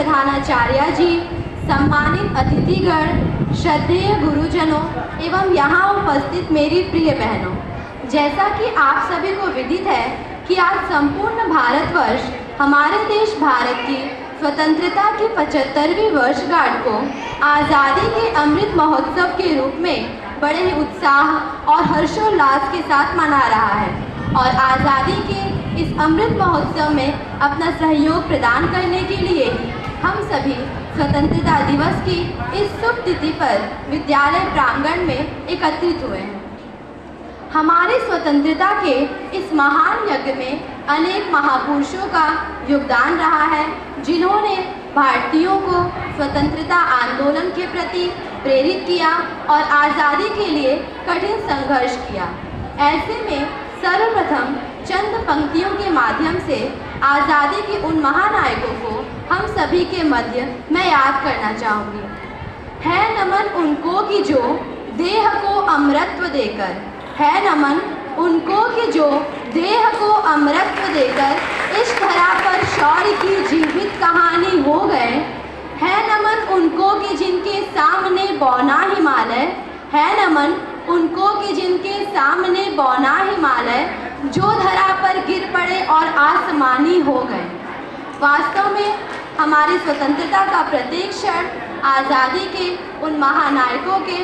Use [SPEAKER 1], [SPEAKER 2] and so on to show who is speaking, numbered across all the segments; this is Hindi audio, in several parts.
[SPEAKER 1] प्रधानाचार्य जी, सम्मानित अतिथिगण, श्रद्धेय गुरुजनों एवं यहाँ उपस्थित मेरी प्रिय बहनों, जैसा कि आप सभी को विदित है कि आज संपूर्ण भारतवर्ष हमारे देश भारत की स्वतंत्रता की 75वीं वर्षगांठ को आज़ादी के अमृत महोत्सव के रूप में बड़े ही उत्साह और हर्षोल्लास के साथ मना रहा है और आज़ादी के इस अमृत महोत्सव में अपना सहयोग प्रदान करने के लिए हम सभी स्वतंत्रता दिवस की इस शुभ तिथि पर विद्यालय प्रांगण में एकत्रित हुए हैं। हमारी स्वतंत्रता के इस महान यज्ञ में अनेक महापुरुषों का योगदान रहा है, जिन्होंने भारतीयों को स्वतंत्रता आंदोलन के प्रति प्रेरित किया और आज़ादी के लिए कठिन संघर्ष किया। ऐसे में सर्वप्रथम चंद पंक्तियों के माध्यम से आज़ादी के उन महानायकों को हम सभी के मध्य मैं याद करना चाहूँगी। है नमन उनको कि जो देह को अमरत्व देकर, है नमन उनको कि जो देह को अमरत्व देकर इस धरा पर शौर्य की जीवित कहानी हो गए। है नमन उनको कि जिनके सामने बौना हिमालय, है नमन उनको कि जिनके सामने बौना हिमालय जो धरा पर गिर पड़े और आसमानी हो गए। वास्तव में हमारी स्वतंत्रता का प्रत्येक क्षण आज़ादी के उन महानायकों के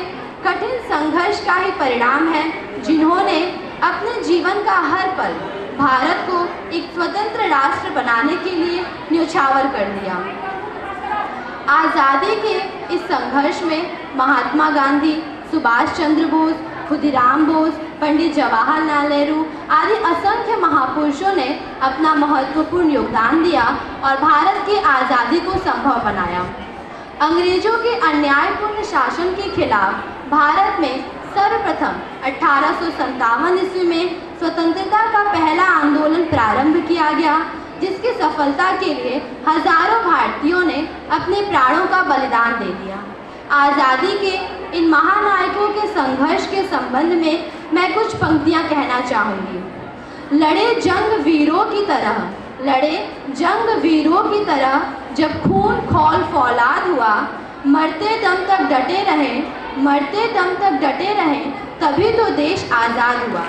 [SPEAKER 1] कठिन संघर्ष का ही परिणाम है, जिन्होंने अपने जीवन का हर पल भारत को एक स्वतंत्र राष्ट्र बनाने के लिए न्योछावर कर दिया। आज़ादी के इस संघर्ष में महात्मा गांधी, सुभाष चंद्र बोस, खुदीराम बोस, पंडित जवाहरलाल नेहरू आदि असंख्य महापुरुषों ने अपना महत्वपूर्ण योगदान दिया और भारत की आज़ादी को संभव बनाया। अंग्रेजों के अन्यायपूर्ण शासन के खिलाफ भारत में सर्वप्रथम 1857 ईस्वी में स्वतंत्रता का पहला आंदोलन प्रारंभ किया गया, जिसकी सफलता के लिए हजारों भारतीयों ने अपने प्राणों का बलिदान दे दिया। आज़ादी के इन महानायकों के संघर्ष के संबंध में मैं कुछ पंक्तियां कहना चाहूँगी। लड़े जंग वीरों की तरह, लड़े जंग वीरों की तरह, जब खून खौल फौलाद हुआ, मरते दम तक डटे रहें, मरते दम तक डटे रहें, तभी तो देश आज़ाद हुआ।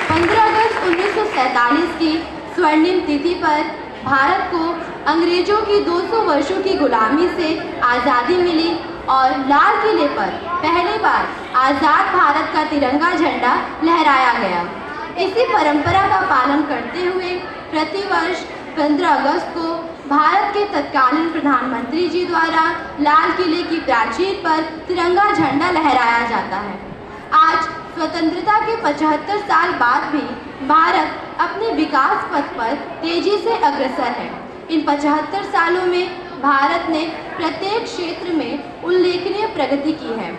[SPEAKER 1] 15 अगस्त 1947 की स्वर्णिम तिथि पर भारत को अंग्रेजों की 200 वर्षों की गुलामी से आज़ादी मिली और लाल किले पर पहली बार आज़ाद भारत का तिरंगा झंडा लहराया गया। इसी परंपरा का पालन करते हुए प्रतिवर्ष 15 अगस्त को भारत के तत्कालीन प्रधानमंत्री जी द्वारा लाल किले की प्राचीर पर तिरंगा झंडा लहराया जाता है। आज स्वतंत्रता के 75 साल बाद भी भारत अपने विकास पथ पर तेजी से अग्रसर है। इन 75 सालों में भारत ने प्रत्येक क्षेत्र में उल्लेखनीय प्रगति की है,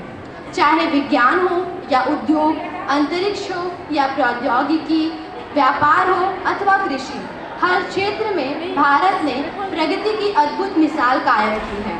[SPEAKER 1] चाहे विज्ञान हो या उद्योग, अंतरिक्ष हो या प्रौद्योगिकी, व्यापार हो अथवा कृषि, हर क्षेत्र में भारत ने प्रगति की अद्भुत मिसाल कायम की है।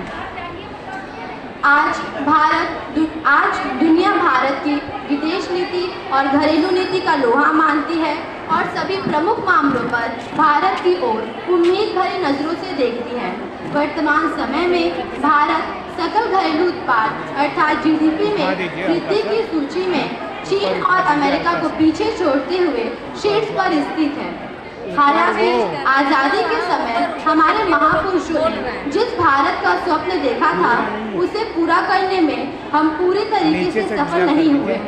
[SPEAKER 1] आज दुनिया भारत की विदेश नीति और घरेलू नीति का लोहा मानती है और सभी प्रमुख मामलों पर भारत की ओर उम्मीद भरी नज़रों से देखती है। वर्तमान समय में भारत सकल घरेलू उत्पाद अर्थात जीडीपी में वृद्धि की सूची में चीन और अमेरिका को पीछे छोड़ते हुए शीर्ष पर स्थित है। हालांकि आज़ादी के समय हमारे महापुरुषों ने जिस भारत का स्वप्न देखा था, उसे पूरा करने में हम पूरी तरीके से सफल नहीं हुए।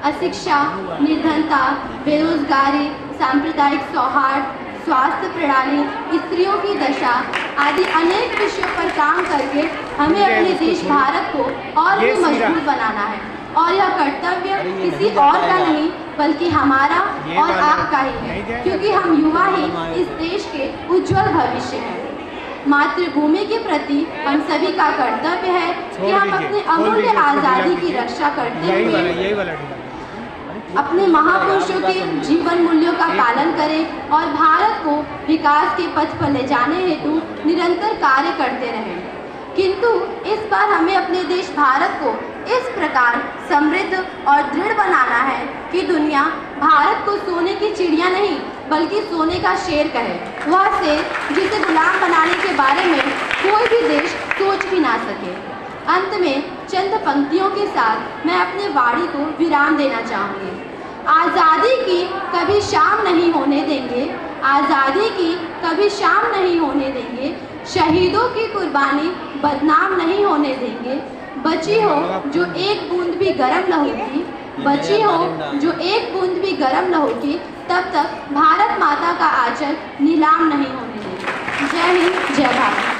[SPEAKER 1] अशिक्षा, निर्धनता, बेरोजगारी, सांप्रदायिक सौहार्द, स्वास्थ्य प्रणाली, स्त्रियों की दशा आदि अनेक विषयों पर काम करके हमें अपने देश भारत को और भी मजबूत बनाना है और यह कर्तव्य किसी और का नहीं बल्कि हमारा और आपका ही है, क्योंकि हम युवा ही इस देश के उज्जवल भविष्य हैं। मातृभूमि के प्रति हम सभी का कर्तव्य है कि हम अपने अमूल्य आज़ादी की रक्षा करते हुए अपने महापुरुषों के जीवन मूल्यों का पालन करें और भारत को विकास के पथ पर ले जाने हेतु निरंतर कार्य करते रहें। किंतु इस बार हमें अपने देश भारत को इस प्रकार समृद्ध और दृढ़ बनाना है कि दुनिया भारत को सोने की चिड़िया नहीं बल्कि सोने का शेर कहे। वह शेर जिसे गुलाम बनाने के बारे में कोई भी देश सोच भी ना सके। अंत में चंद पंक्तियों के साथ मैं अपने वाणी को विराम देना चाहूँगी। आज़ादी की कभी शाम नहीं होने देंगे, आज़ादी की कभी शाम नहीं होने देंगे, शहीदों की कुर्बानी बदनाम नहीं होने देंगे। बची हो जो एक बूंद भी गरम लहू की, बची हो जो एक बूंद भी गरम लहू की, तब तक भारत माता का आंचल नीलाम नहीं होने देंगे। जय हिंद, जय भारत।